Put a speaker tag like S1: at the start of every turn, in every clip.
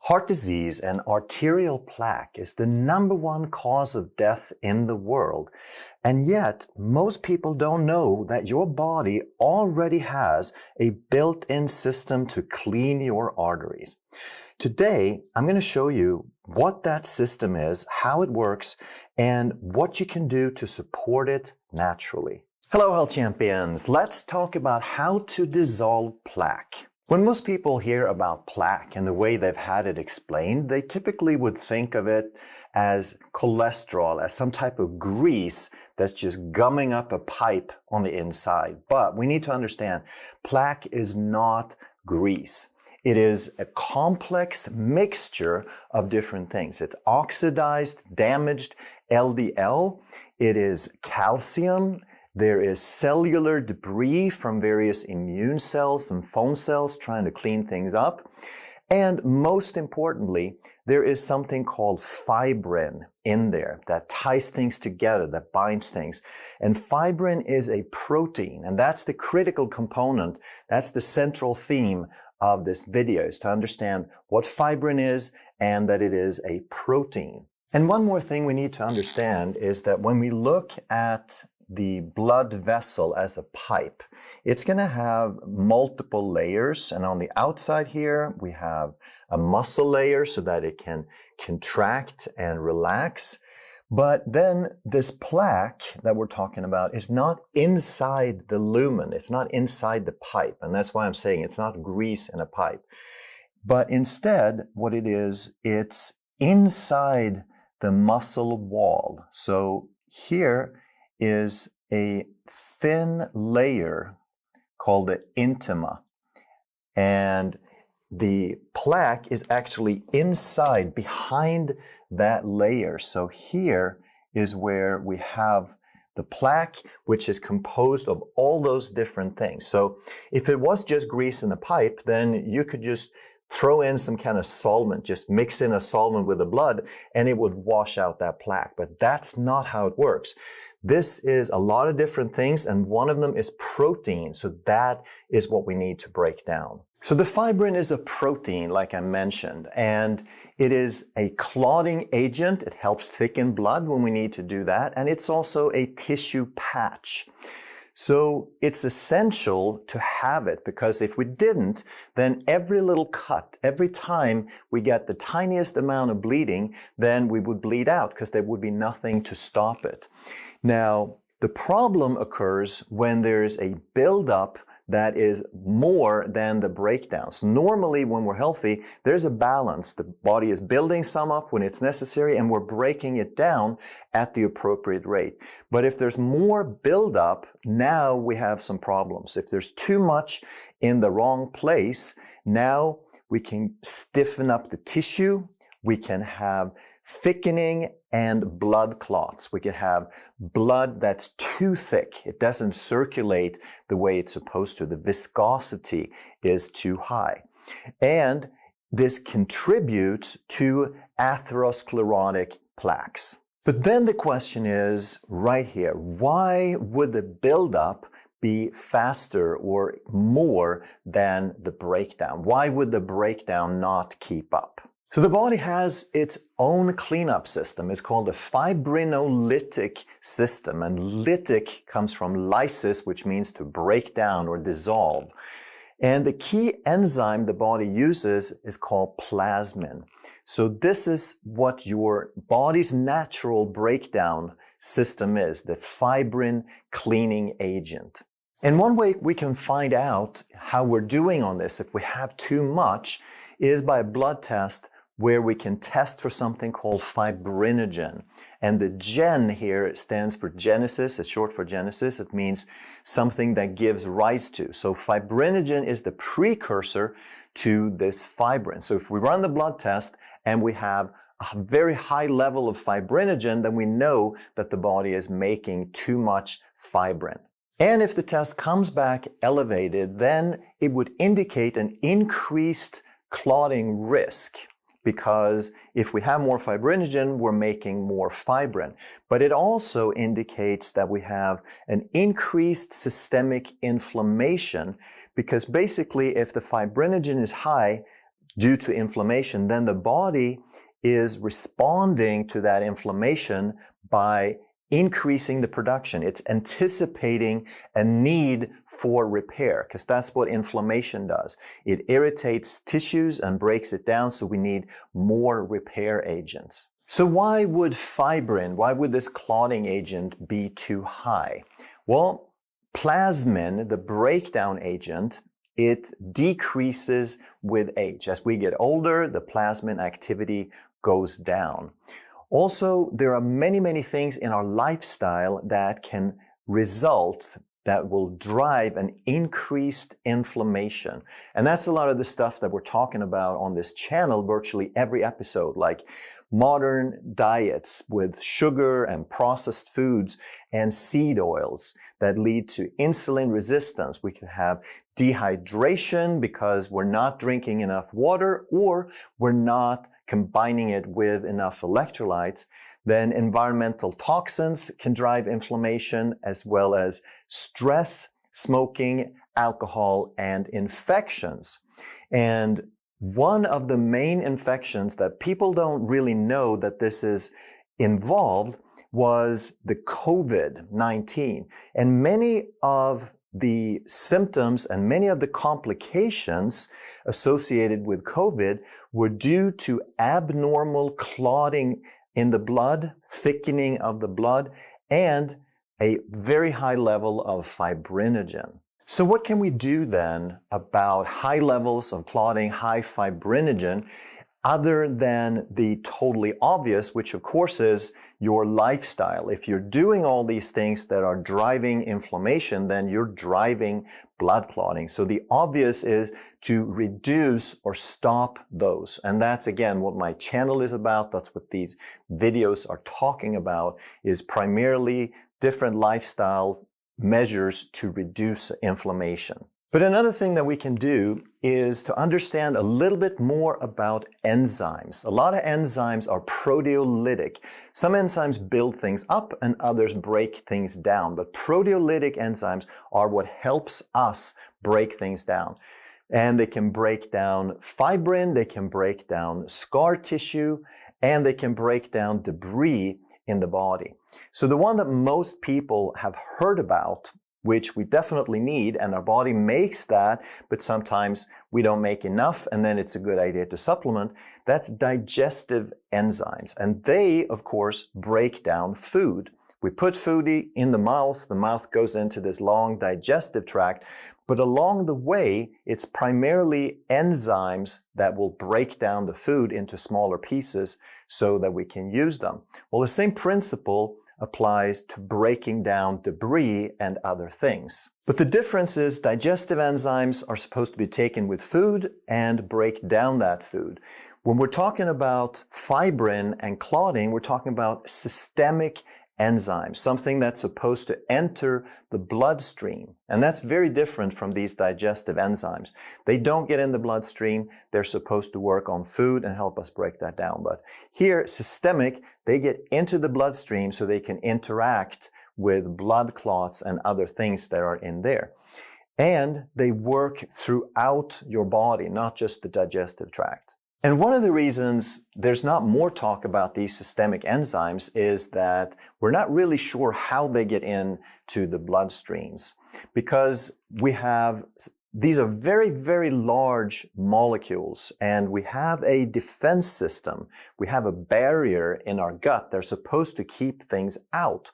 S1: Heart disease and arterial plaque is the #1 cause of death in the world. And yet, most people don't know that your body already has a built-in system to clean your arteries. Today, I'm going to show you what that system is, how it works, and what you can do to support it naturally. Hello, health champions. Let's talk about how to dissolve plaque. When most people hear about plaque and the way they've had it explained, they typically would think of it as cholesterol, as some type of grease that's just gumming up a pipe on the inside. But we need to understand, plaque is not grease. It is a complex mixture of different things. It's oxidized, damaged LDL. It is calcium. There is cellular debris from various immune cells and foam cells trying to clean things up. And most importantly, there is something called fibrin in there that ties things together, that binds things. And fibrin is a protein, and that's the critical component. That's the central theme of this video, is to understand what fibrin is and that it is a protein. And one more thing we need to understand is that when we look at the blood vessel as a pipe, it's going to have multiple layers, and on the outside here we have a muscle layer so that it can contract and relax. But then this plaque that we're talking about is not inside the lumen, it's not inside the pipe, and that's why I'm saying it's not grease in a pipe. But instead what it is, it's inside the muscle wall. So here is a thin layer called the intima. And the plaque is actually inside, behind that layer. So here is where we have the plaque, which is composed of all those different things. So if it was just grease in a pipe, then you could just throw in some kind of solvent, just mix in a solvent with the blood, and it would wash out that plaque. But that's not how it works. This is a lot of different things, and one of them is protein. So that is what we need to break down. So the fibrin is a protein, like I mentioned, and it is a clotting agent. It helps thicken blood when we need to do that. And it's also a tissue patch. So it's essential to have it, because if we didn't, then every little cut, every time we get the tiniest amount of bleeding, then we would bleed out because there would be nothing to stop it. Now, the problem occurs when there's a buildup that is more than the breakdowns. Normally, when we're healthy, there's a balance. The body is building some up when it's necessary, and we're breaking it down at the appropriate rate. But if there's more buildup, now we have some problems. If there's too much in the wrong place, now we can stiffen up the tissue. We can have thickening and blood clots. We can have blood that's too thick. It doesn't circulate the way it's supposed to. The viscosity is too high. And this contributes to atherosclerotic plaques. But then the question is right here, why would the buildup be faster or more than the breakdown? Why would the breakdown not keep up? So the body has its own cleanup system. It's called the fibrinolytic system. And lytic comes from lysis, which means to break down or dissolve. And the key enzyme the body uses is called plasmin. So this is what your body's natural breakdown system is, the fibrin cleaning agent. And one way we can find out how we're doing on this, if we have too much, is by a blood test where we can test for something called fibrinogen. And the gen here stands for genesis. It's short for genesis. It means something that gives rise to. So fibrinogen is the precursor to this fibrin. So if we run the blood test and we have a very high level of fibrinogen, then we know that the body is making too much fibrin. And if the test comes back elevated, then it would indicate an increased clotting risk. Because if we have more fibrinogen, we're making more fibrin. But it also indicates that we have an increased systemic inflammation, because basically if the fibrinogen is high, due to inflammation, then the body is responding to that inflammation by increasing the production. It's anticipating a need for repair, because that's what inflammation does. It irritates tissues and breaks it down, so we need more repair agents. So why would fibrin, why would this clotting agent be too high? Well, plasmin, the breakdown agent, it decreases with age. As we get older, the plasmin activity goes down. Also, there are many things in our lifestyle that can result, that will drive an increased inflammation. And that's a lot of the stuff that we're talking about on this channel virtually every episode, like modern diets with sugar and processed foods and seed oils that lead to insulin resistance. We can have dehydration because we're not drinking enough water or we're not combining it with enough electrolytes. Then environmental toxins can drive inflammation, as well as stress, smoking, alcohol, and infections. And one of the main infections that people don't really know that this is involved was the COVID-19. And many of the symptoms and many of the complications associated with COVID were due to abnormal clotting in the blood, thickening of the blood, and a very high level of fibrinogen. So what can we do then about high levels of clotting, high fibrinogen, other than the totally obvious, which of course is your lifestyle? If you're doing all these things that are driving inflammation, then you're driving blood clotting. So the obvious is to reduce or stop those. And that's again what my channel is about. That's what these videos are talking about, is primarily different lifestyle measures to reduce inflammation. But another thing that we can do is to understand a little bit more about enzymes. A lot of enzymes are proteolytic. Some enzymes build things up and others break things down. But proteolytic enzymes are what helps us break things down. And they can break down fibrin, they can break down scar tissue, and they can break down debris in the body. So the one that most people have heard about, which we definitely need, and our body makes that, but sometimes we don't make enough, and then it's a good idea to supplement, that's digestive enzymes. And they, of course, break down food. We put food in the mouth goes into this long digestive tract, but along the way, it's primarily enzymes that will break down the food into smaller pieces so that we can use them. Well, the same principle applies to breaking down debris and other things. But the difference is digestive enzymes are supposed to be taken with food and break down that food. When we're talking about fibrin and clotting, we're talking about systemic enzymes, something that's supposed to enter the bloodstream. And that's very different from these digestive enzymes. They don't get in the bloodstream. They're supposed to work on food and help us break that down. But here, systemic, they get into the bloodstream so they can interact with blood clots and other things that are in there. And they work throughout your body, not just the digestive tract. And one of the reasons there's not more talk about these systemic enzymes is that we're not really sure how they get into the bloodstreams, because these are very large molecules, and we have a defense system. We have a barrier in our gut. They're supposed to keep things out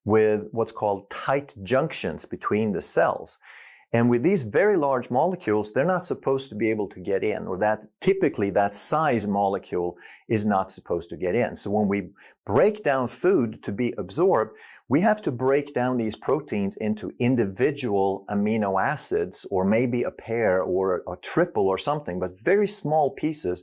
S1: with what's called tight junctions between the cells. And with these very large molecules, they're not supposed to be able to get in, or that typically that size molecule is not supposed to get in. So when we break down food to be absorbed, we have to break down these proteins into individual amino acids, or maybe a pair or a triple or something, but very small pieces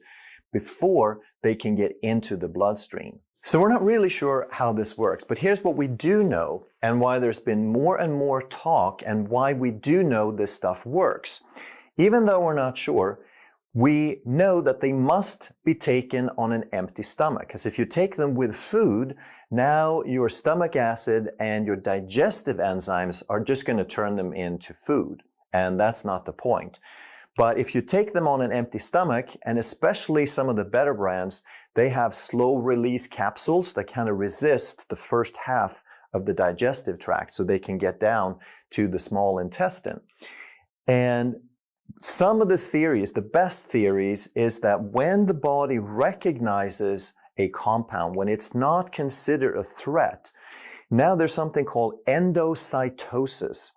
S1: before they can get into the bloodstream. So we're not really sure how this works, but here's what we do know, and why there's been more and more talk, and why we do know this stuff works. Even though we're not sure, we know that they must be taken on an empty stomach, because if you take them with food, now your stomach acid and your digestive enzymes are just going to turn them into food, and that's not the point. But if you take them on an empty stomach, and especially some of the better brands, they have slow release capsules that kind of resist the first half of the digestive tract so they can get down to the small intestine. And some of the theories, the best theories, is that when the body recognizes a compound, when it's not considered a threat, now there's something called endocytosis.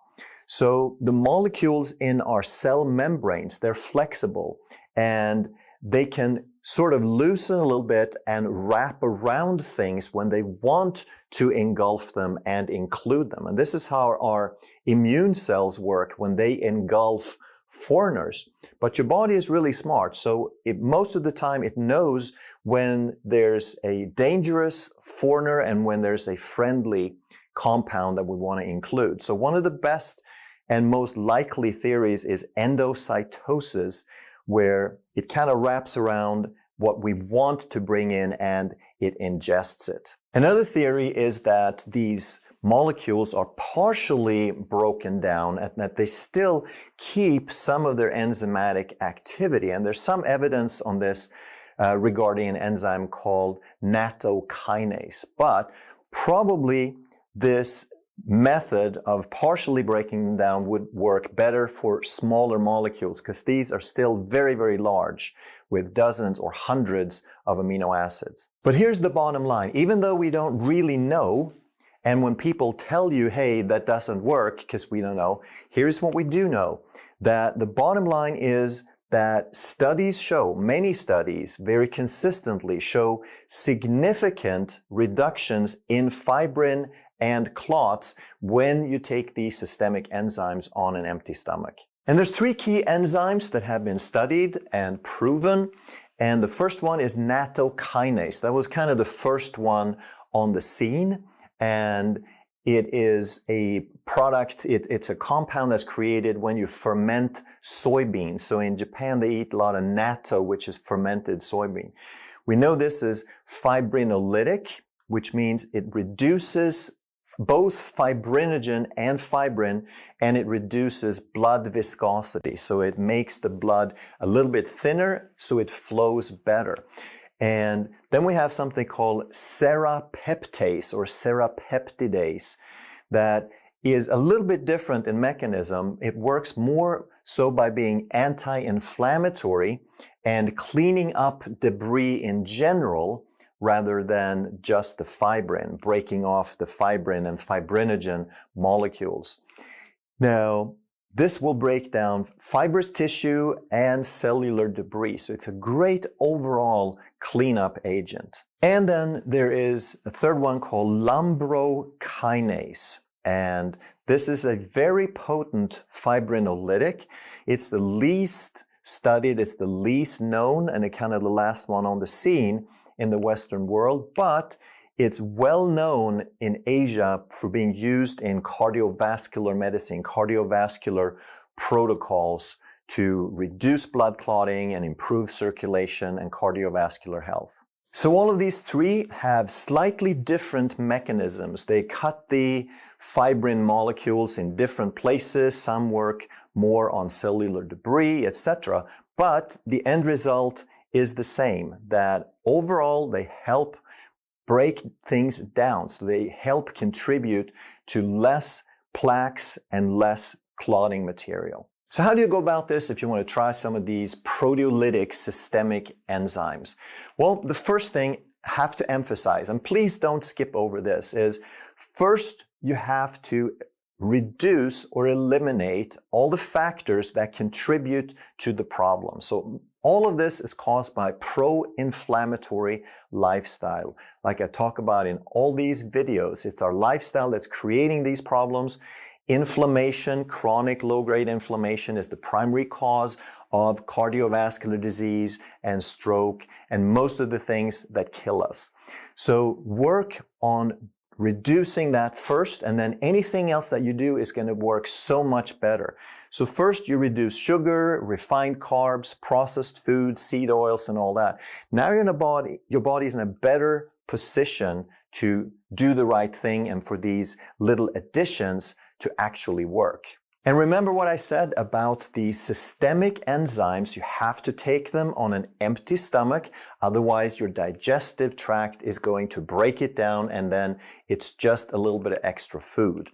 S1: So the molecules in our cell membranes, they're flexible and they can sort of loosen a little bit and wrap around things when they want to engulf them and include them. And this is how our immune cells work when they engulf foreigners. But your body is really smart. So most of the time it knows when there's a dangerous foreigner and when there's a friendly compound that we want to include. So one of the best and most likely theories is endocytosis, where it kind of wraps around what we want to bring in and it ingests it. Another theory is that these molecules are partially broken down and that they still keep some of their enzymatic activity. And there's some evidence on this regarding an enzyme called nattokinase. But probably this method of partially breaking them down would work better for smaller molecules because these are still very, very large with dozens or hundreds of amino acids. But here's the bottom line. Even though we don't really know, and when people tell you, hey, that doesn't work because we don't know, here's what we do know. That the bottom line is that studies show, many studies very consistently show significant reductions in fibrin and clots when you take these systemic enzymes on an empty stomach. And there's 3 key enzymes that have been studied and proven. And the first one is nattokinase. That was kind of the first one on the scene. And it is a product, it's a compound that's created when you ferment soybeans. So in Japan, they eat a lot of natto, which is fermented soybean. We know this is fibrinolytic, which means it reduces both fibrinogen and fibrin, and it reduces blood viscosity. So it makes the blood a little bit thinner, so it flows better. And then we have something called serrapeptase or serrapeptidase that is a little bit different in mechanism. It works more so by being anti-inflammatory and cleaning up debris in general, rather than just the fibrin, breaking off the fibrin and fibrinogen molecules. Now, this will break down fibrous tissue and cellular debris. So it's a great overall cleanup agent. And then there is a third one called lumbrokinase. And this is a very potent fibrinolytic. It's the least studied, it's the least known, and it kind of the last one on the scene in the Western world, but it's well known in Asia for being used in cardiovascular medicine, cardiovascular protocols to reduce blood clotting and improve circulation and cardiovascular health. So all of these 3 have slightly different mechanisms. They cut the fibrin molecules in different places. Some work more on cellular debris, etc. But the end result is the same, that overall they help break things down. So they help contribute to less plaques and less clotting material. So how do you go about this if you want to try some of these proteolytic systemic enzymes? Well, the first thing I have to emphasize, and please don't skip over this, is first you have to reduce or eliminate all the factors that contribute to the problem. So all of this is caused by pro-inflammatory lifestyle. Like I talk about in all these videos, it's our lifestyle that's creating these problems. Inflammation, chronic low-grade inflammation is the primary cause of cardiovascular disease and stroke and most of the things that kill us. So work on reducing that first, and then anything else that you do is going to work so much better. So first you reduce sugar, refined carbs, processed foods, seed oils, and all that. Now your body's in a better position to do the right thing and for these little additions to actually work. And remember what I said about the systemic enzymes. You have to take them on an empty stomach. Otherwise, your digestive tract is going to break it down, and then it's just a little bit of extra food.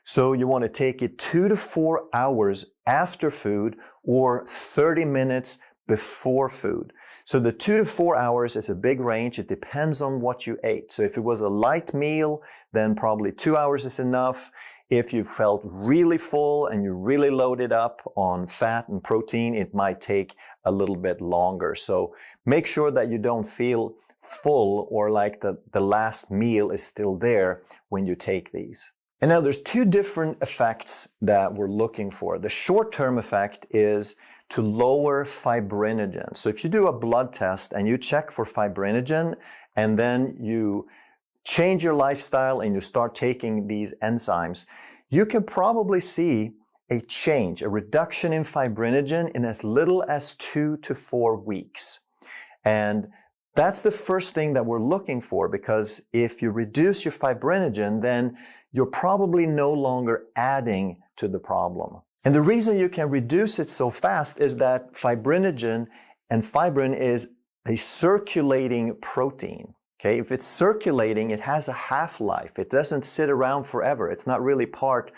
S1: So you want to take it 2 to 4 hours after food or 30 minutes before food. So the 2 to 4 hours is a big range. It depends on what you ate. So if it was a light meal, then probably 2 hours is enough. If you felt really full and you really loaded up on fat and protein, it might take a little bit longer. So make sure that you don't feel full or like the last meal is still there when you take these. And now there's 2 different effects that we're looking for. The short-term effect is to lower fibrinogen. So if you do a blood test and you check for fibrinogen and then you change your lifestyle and you start taking these enzymes, you can probably see a change, a reduction in fibrinogen in as little as 2 to 4 weeks. And that's the first thing that we're looking for, because if you reduce your fibrinogen, then you're probably no longer adding to the problem. And the reason you can reduce it so fast is that fibrinogen and fibrin is a circulating protein. Okay, if it's circulating, it has a half-life. It doesn't sit around forever. It's not really part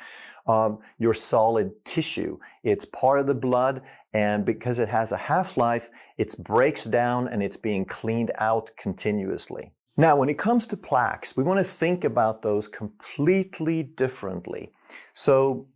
S1: of your solid tissue. It's part of the blood, and because it has a half-life, it breaks down and it's being cleaned out continuously. Now, when it comes to plaques, we want to think about those completely differently. So,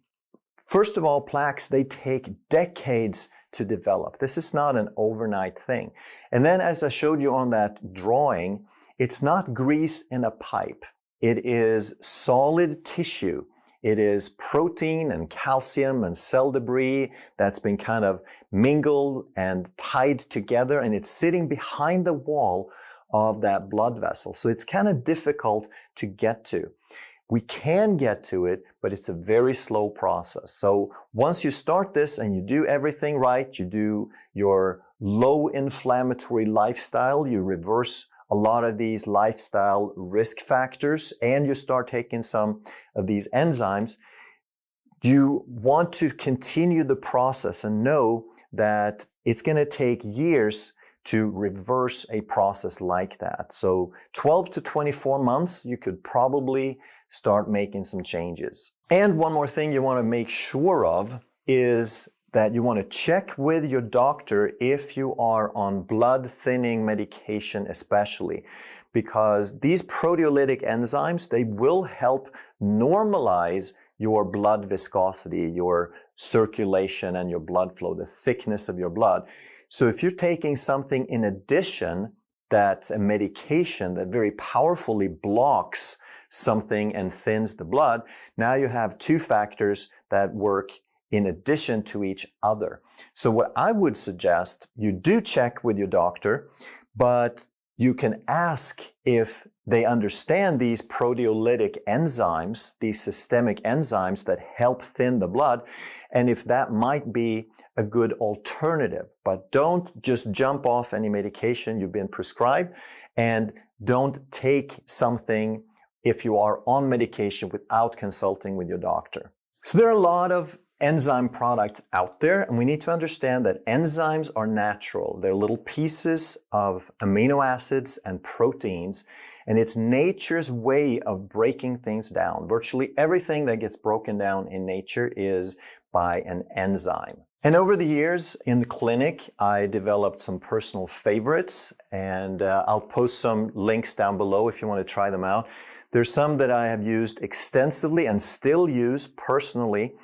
S1: first of all, plaques, they take decades to develop. This is not an overnight thing. And then, as I showed you on that drawing, it's not grease in a pipe. It is solid tissue. It is protein and calcium and cell debris that's been kind of mingled and tied together, and it's sitting behind the wall of that blood vessel. So it's kind of difficult to get to. We can get to it, but it's a very slow process. So once you start this and you do everything right, you do your low inflammatory lifestyle, you reverse a lot of these lifestyle risk factors, and you start taking some of these enzymes, you want to continue the process and know that it's going to take years to reverse a process like that. So 12 to 24 months, you could probably start making some changes. And one more thing you want to make sure of is that you want to check with your doctor if you are on blood thinning medication especially, because these proteolytic enzymes, they will help normalize your blood viscosity, your circulation and your blood flow, the thickness of your blood. So if you're taking something in addition that's a medication that very powerfully blocks something and thins the blood, now you have 2 factors that work in addition to each other. So what I would suggest, you do check with your doctor, but you can ask if they understand these proteolytic enzymes, these systemic enzymes that help thin the blood, and if that might be a good alternative. But don't just jump off any medication you've been prescribed, and don't take something if you are on medication without consulting with your doctor. So there are a lot of enzyme products out there, and we need to understand that enzymes are natural. They're little pieces of amino acids and proteins, and it's nature's way of breaking things down. Virtually everything that gets broken down in nature is by an enzyme. And over the years in the clinic, I developed some personal favorites, and I'll post some links down below if you want to try them out. There's some that I have used extensively and still use personally,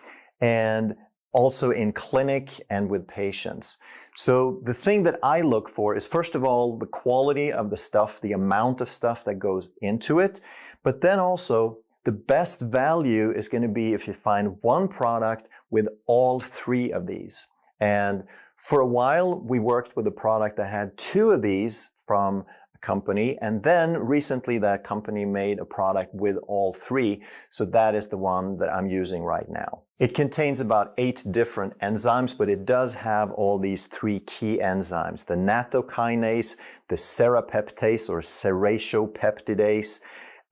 S1: and also in clinic and with patients. So the thing that I look for is, first of all, the quality of the stuff, the amount of stuff that goes into it. But then also, the best value is going to be if you find one product with all 3 of these. And for a while, we worked with a product that had 2 of these from company, and then recently that company made a product with all 3, so that is the one that I'm using right now. It contains about 8 different enzymes, but it does have all these 3 key enzymes: the nattokinase, the serrapeptase or serratiopeptidase,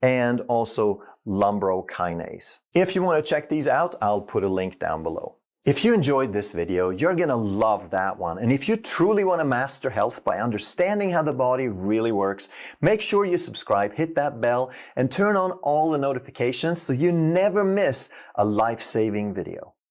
S1: and also lumbrokinase. If you want to check these out, I'll put a link down below. If you enjoyed this video, you're gonna love that one. And if you truly want to master health by understanding how the body really works, make sure you subscribe, hit that bell, and turn on all the notifications so you never miss a life-saving video.